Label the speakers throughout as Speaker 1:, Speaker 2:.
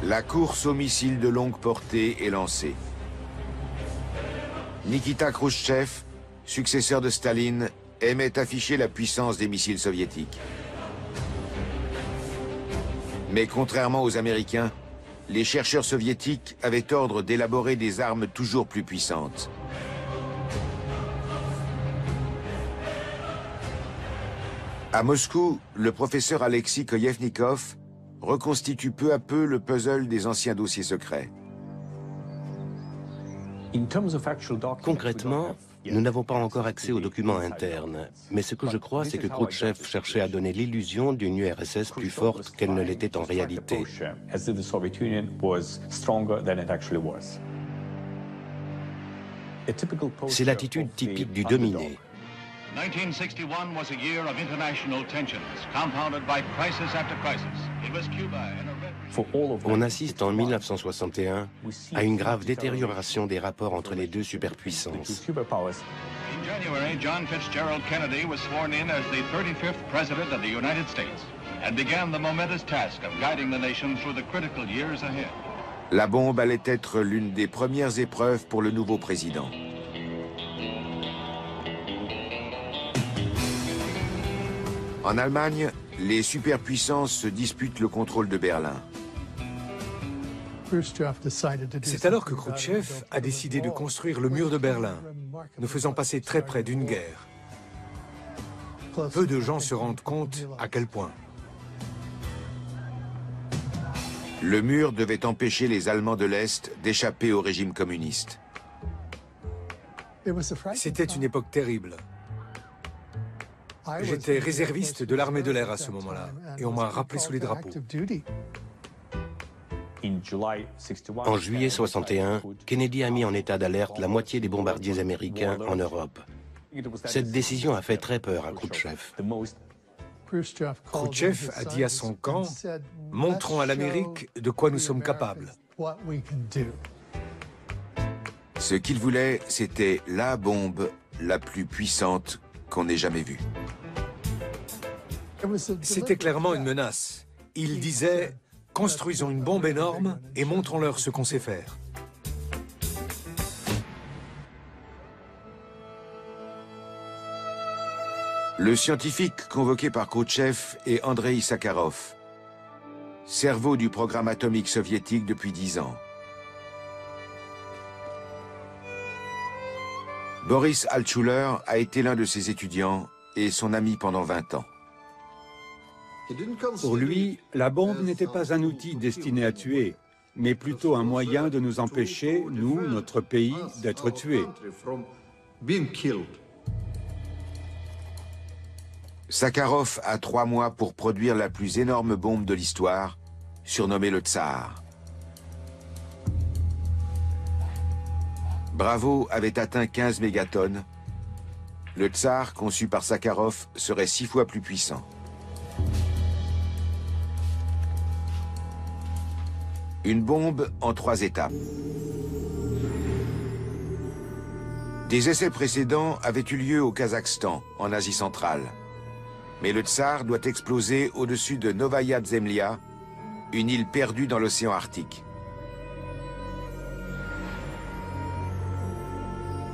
Speaker 1: La course aux missiles de longue portée est lancée. Nikita Khrouchtchev, successeur de Staline, aimait afficher la puissance des missiles soviétiques. Mais contrairement aux Américains, les chercheurs soviétiques avaient ordre d'élaborer des armes toujours plus puissantes. À Moscou, le professeur Alexei Koyevnikov reconstitue peu à peu le puzzle des anciens dossiers secrets.
Speaker 2: Concrètement, nous n'avons pas encore accès aux documents internes, mais ce que je crois, c'est que Khrouchtchev cherchait à donner l'illusion d'une URSS plus forte qu'elle ne l'était en réalité. C'est l'attitude typique du dominé.
Speaker 3: 1961 was a year of international tensions, compounded by crisis after crisis. It was Cuba in a red...
Speaker 2: On assiste en 1961 à une grave détérioration des rapports entre les deux superpuissances.
Speaker 3: In January, John Fitzgerald Kennedy was sworn in as the 35th President of the United States and began the momentous task of guiding the nation through the critical years ahead.
Speaker 1: La bombe allait être l'une des premières épreuves pour le nouveau président. En Allemagne, les superpuissances se disputent le contrôle de Berlin.
Speaker 4: C'est alors que Khrouchtchev a décidé de construire le mur de Berlin, nous faisant passer très près d'une guerre. Peu de gens se rendent compte à quel point.
Speaker 1: Le mur devait empêcher les Allemands de l'Est d'échapper au régime communiste.
Speaker 4: C'était une époque terrible. J'étais réserviste de l'armée de l'air à ce moment-là, et on m'a rappelé sous les drapeaux.
Speaker 2: En juillet 61, Kennedy a mis en état d'alerte la moitié des bombardiers américains en Europe. Cette décision a fait très peur à Khrouchtchev.
Speaker 4: Khrouchtchev a dit à son camp « Montrons à l'Amérique de quoi nous sommes capables ».
Speaker 1: Ce qu'il voulait, c'était la bombe la plus puissante qu'on ait jamais vue.
Speaker 4: C'était clairement une menace. Il disait « Construisons une bombe énorme et montrons-leur ce qu'on sait faire ».
Speaker 1: Le scientifique convoqué par Khrouchtchev est Andreï Sakharov, cerveau du programme atomique soviétique depuis 10 ans. Boris Altshuler a été l'un de ses étudiants et son ami pendant 20 ans.
Speaker 5: Pour lui, la bombe n'était pas un outil destiné à tuer, mais plutôt un moyen de nous empêcher, nous, notre pays, d'être tués.
Speaker 1: Sakharov a 3 mois pour produire la plus énorme bombe de l'histoire, surnommée le Tsar. Bravo avait atteint 15 mégatonnes. Le Tsar, conçu par Sakharov, serait 6 fois plus puissant. Une bombe en 3 étapes. Des essais précédents avaient eu lieu au Kazakhstan, en Asie centrale. Mais le Tsar doit exploser au-dessus de Novaya Zemlya, une île perdue dans l'océan Arctique.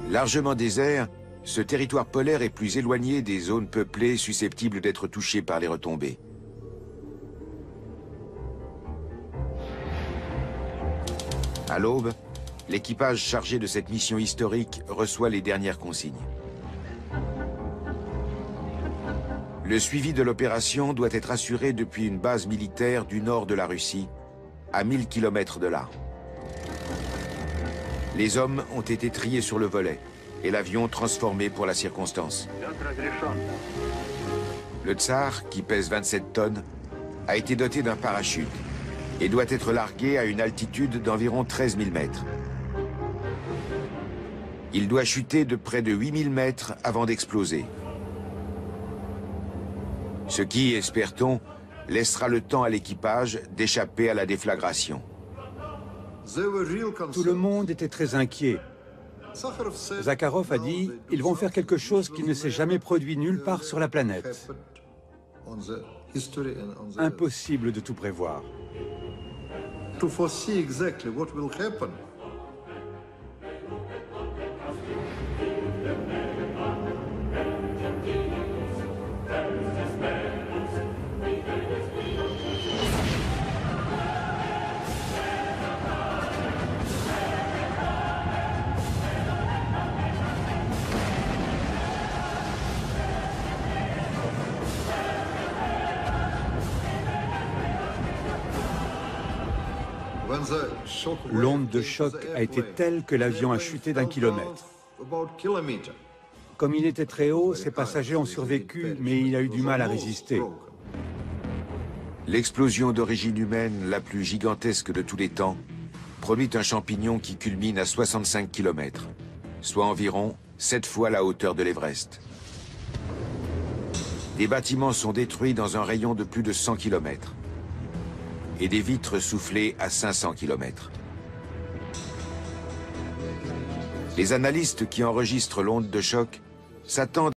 Speaker 1: Largement désert, ce territoire polaire est plus éloigné des zones peuplées susceptibles d'être touchées par les retombées. À l'aube, l'équipage chargé de cette mission historique reçoit les dernières consignes. Le suivi de l'opération doit être assuré depuis une base militaire du nord de la Russie, à 1000 km de là. Les hommes ont été triés sur le volet et l'avion transformé pour la circonstance. Le Tsar, qui pèse 27 tonnes, a été doté d'un parachute et doit être largué à une altitude d'environ 13 000 mètres. Il doit chuter de près de 8 000 mètres avant d'exploser. Ce qui, espère-t-on, laissera le temps à l'équipage d'échapper à la déflagration.
Speaker 5: Tout le monde était très inquiet. Zakharov a dit « Ils vont faire quelque chose qui ne s'est jamais produit nulle part sur la planète. » Impossible de tout prévoir. L'onde de choc a été telle que l'avion a chuté d'1 kilomètre. Comme il était très haut, ses passagers ont survécu, mais il a eu du mal à résister.
Speaker 1: L'explosion d'origine humaine la plus gigantesque de tous les temps produit un champignon qui culmine à 65 km, soit environ 7 fois la hauteur de l'Everest. Des bâtiments sont détruits dans un rayon de plus de 100 km et des vitres soufflées à 500 km. Les analystes qui enregistrent l'onde de choc s'attendent